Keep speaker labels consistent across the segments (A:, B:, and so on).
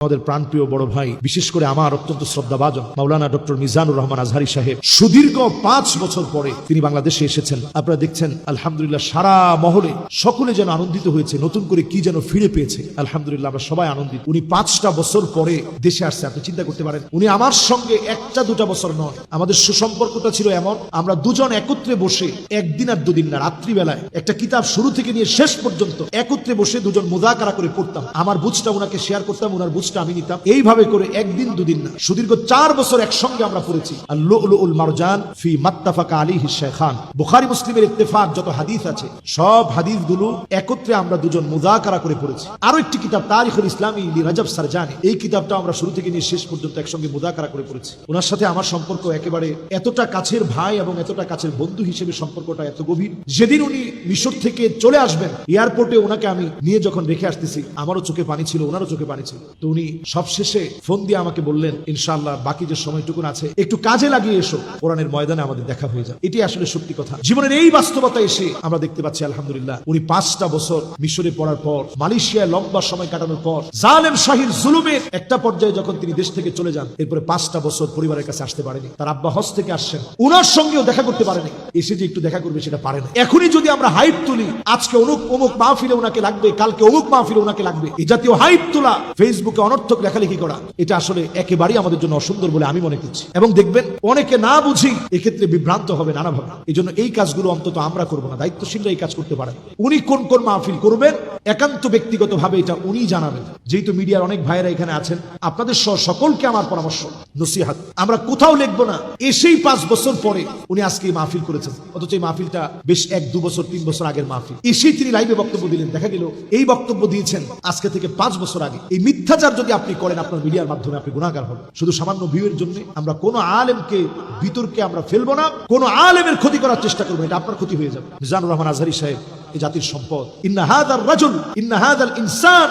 A: আমাদের প্রাণপ্রিয় বড় ভাই, বিশেষ করে আমার অত্যন্ত শ্রদ্ধাভাজন মাওলানা ডক্টর মিজানুর রহমান আজহারী সাহেব সুদীর্ঘ 5 বছর পরে তিনি বাংলাদেশে এসেছেন। আপনারা দেখছেন আলহামদুলিল্লাহ সারা মহলে সকলে যেন আনন্দিত হয়েছে, নতুন করে কি যেন ফিরে পেয়েছে। আলহামদুলিল্লাহ আমরা সবাই আনন্দিত। উনি 5টা বছর পরে দেশে আসছে। আপনি চিন্তা করতে পারেন, উনি আমার সঙ্গে 1টা 2টা বছর নয়, আমাদের সুসম্পর্কটা ছিল এমন, আমরা দুজন একত্রে বসে একদিন আর দুদিন না, রাত্রিবেলায় একটা কিতাব শুরু থেকে নিয়ে শেষ পর্যন্ত একত্রে বসে দুজন মুযাকারা করে পড়তাম। আমার বুঝটা ওনাকে শেয়ার করতাম, ওনার বুঝটা আমি নিতাম। এইভাবে করে একদিন দুদিন না, সুদীর্ঘ 4 বছর একসঙ্গে আমরা পড়েছি। আল-লু'লুউল মারজান ফি মাত্তাফাকা আলাইহি শাইখান, বুখারী মুসলিমের ইত্তেফাক যত হাদিস আছে সব হাদিসগুলো একত্রে আমরা দুজন মুযাকারা করে পড়েছি। আরো একটি কিতাব তারিখুল ইসলামী লিরাজাব সারজানি, এই কিতাবটা আমরা শুরু থেকে নিয়ে শেষ পর্যন্ত একসঙ্গে মুযাকারা করে পড়েছি। ওনার সাথে আমার সম্পর্ক একেবারে এতটা কাছের ভাই এবং এতটা কাছের বন্ধু হিসেবে সম্পর্কটা এত গভীর। যেদিন উনি মিশর থেকে চলে আসবেন, এয়ারপোর্টে ওনাকে আমি নিয়ে যখন রেখে আসতেছি, আমারও চোখে পানি ছিল, ওনারও চোখে পানি ছিল। তো উনি সবশেষে ফোন দিয়ে আমাকে বললেন, ইনশাআল্লাহ বাকি যে সময়টুকু আছে একটু কাজে লাগিয়ে এসো, কোরআনের ময়দানে আমাদের দেখা হয়ে যায়। এটি আসলে সত্যি কথা। জীবনের এই বাস্তবতা এসে আমরা দেখতে পাচ্ছি আলহামদুলিল্লাহ উনি 5টা বছর মিশরে পড়ার পর, মালয়েশিয়ায় লম্বা সময় কাটানোর পর, জালেম শাহির জুলুমের একটা পর্যায়ে যখন তিনি দেশ থেকে চলে যান, এরপরে 5টা বছর পরিবারের কাছে আসতে পারেনি। তার আব্বা হজ থেকে আসছেন, উনার সঙ্গেও দেখা করতে পারেনি। এসে যে একটু দেখা করবে সেটা পারে না। এখনই যদি আমরা হাইপ তুলি, আজকে অমুক মাহফিলে ওনাকে লাগবে, কালকে অমুক মাহফিলে ওনাকে লাগবে, এই জাতীয় হাইপ তোলা, ফেসবুকে অনর্থক লেখালেখি করা, এটা আসলে একেবারেই আমাদের জন্য অসুন্দর বলে আমি মনে করছি। এবং দেখবেন অনেকে না বুঝি এক্ষেত্রে বিভ্রান্ত হবে নানাভাবে। এই জন্য এই কাজগুলো অন্তত আমরা করবো না, দায়িত্বশীলরা এই কাজ করতে পারেন। উনি কোন কোন মাহফিল করবেন একান্ত ব্যক্তিগতভাবে এটা উনি জানাবেন। যেহেতু মিডিয়ার অনেক ভাইয়েরা এখানে আছেন, আপনাদের সকলকে আমার পরামর্শ, নসিহাত, আমরা কোথাও লিখবো না এসেই 5 বছর পরে উনি আজকে এই মাহফিল করেছেন, অথচ এই মাহফিলটা বেশ 1-2 বছর 3 বছর আগের মাহফিল। এসেই তিনি লাইভে বক্তব্য দিলেন, দেখা গেল এই বক্তব্য দিয়েছেন আজকে থেকে 5 বছর আগে। এই মিথ্যাচার যদি আপনি করেন আপনার মিডিয়ার মাধ্যমে, আপনি গুনাহগার হবেন। শুধু সামান্য ভিউয়ের জন্য আমরা কোনো আলেমকে বিতর্কে আমরা ফেলবো না, কোনো আলেমের ক্ষতি করার চেষ্টা করবো, এটা আপনার ক্ষতি হয়ে যাবে। মিজানুর রহমান আজহারী সাহেব এই জাতির সম্পদ। ইন্না হাযার রাজুল, ইন্না হাযাল ইনসান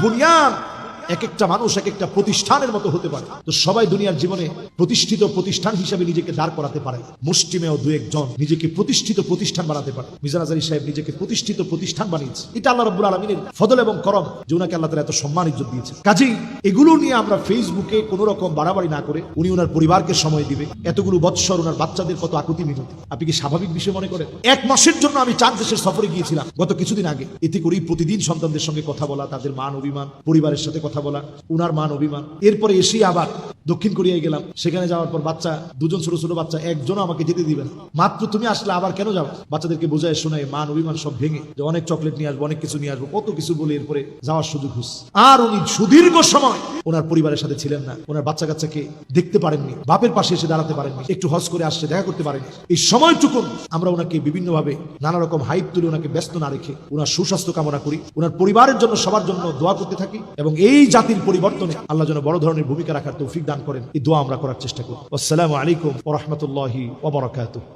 A: বুনিয়ান। এক একটা মানুষ এক একটা প্রতিষ্ঠানের মতো হতে পারে। তো সবাই দুনিয়ার জীবনে প্রতিষ্ঠিত প্রতিষ্ঠান হিসেবে নিজেকে দাঁড় করাতে পারে। মুষ্টিমেয় 2-1 জন নিজেকে প্রতিষ্ঠিত প্রতিষ্ঠান বানাতে পারে। মিজান আজহারী সাহেব নিজেকে প্রতিষ্ঠিত প্রতিষ্ঠান বানিয়েছে। এটা আল্লাহ রাব্বুল আলামিনের ফজল এবং করম যে উনাকে আল্লাহ তাআলা এত সম্মান ইজ্জত দিয়েছে। কাজেই এগুলো নিয়ে আমরা ফেসবুকে কোনো রকম বাড়াবাড়ি না করে, উনি ওনার পরিবারকে সময় দিবে, এতগুলো বৎসর ওনার বাচ্চাদের কত আকুতি মিনতি, আপনি কি স্বাভাবিক বিষয় মনে করেন? 1 মাসের জন্য আমি 4 দেশের সফরে গিয়েছিলাম গত কিছুদিন আগে। এতে করেই প্রতিদিন সন্তানদের সঙ্গে কথা বলা, তাদের মান অভিমান, পরিবারের সাথে কথা বলা, উনার মান অভিমান। এরপরে এসেই আবার দক্ষিণ কোরিয়ায় গেলাম। সেখানে যাওয়ার পর বাচ্চা, 2 জন ছোট ছোট বাচ্চা, একজনও আমাকে যেতে দিবে না। মাত্র তুমি আসলে আবার কেন যাও? বাচ্চাদেরকে বোঝায় শোনায় মান অভিমান সব ভেঙে, যে অনেক চকলেট নিয়ে আসবো, অনেক কিছু নিয়ে আসবো, কত কিছু বলে এরপরে যাওয়ার সুযোগ হচ্ছে। আর উনি সুদীর্ঘ সময় ওনার পরিবারের সাথে ছিলেন না, ওনার বাচ্চা কাচ্চাকে দেখতে পারেননি, বাপের পাশে এসে দাঁড়াতে পারেননি, একটু হজ করে আসছে দেখা করতে পারেননি। এই সময়টুকু আমরা ওনাকে বিভিন্নভাবে নানা রকম হাইপ তুলে ওনাকে ব্যস্ত না রেখে ওনার সুস্বাস্থ্য কামনা করি, ওনার পরিবারের জন্য সবার জন্য দোয়া করতে থাকি, এবং এই জাতির পরিবর্তনে আল্লাহ যেন বড় ধরনের ভূমিকা রাখার তৌফিক দান করেন, এই দোয়া আমরা করার চেষ্টা করি। আসসালামু আলাইকুম ওয়া রাহমাতুল্লাহি ওয়া বারাকাতুহু।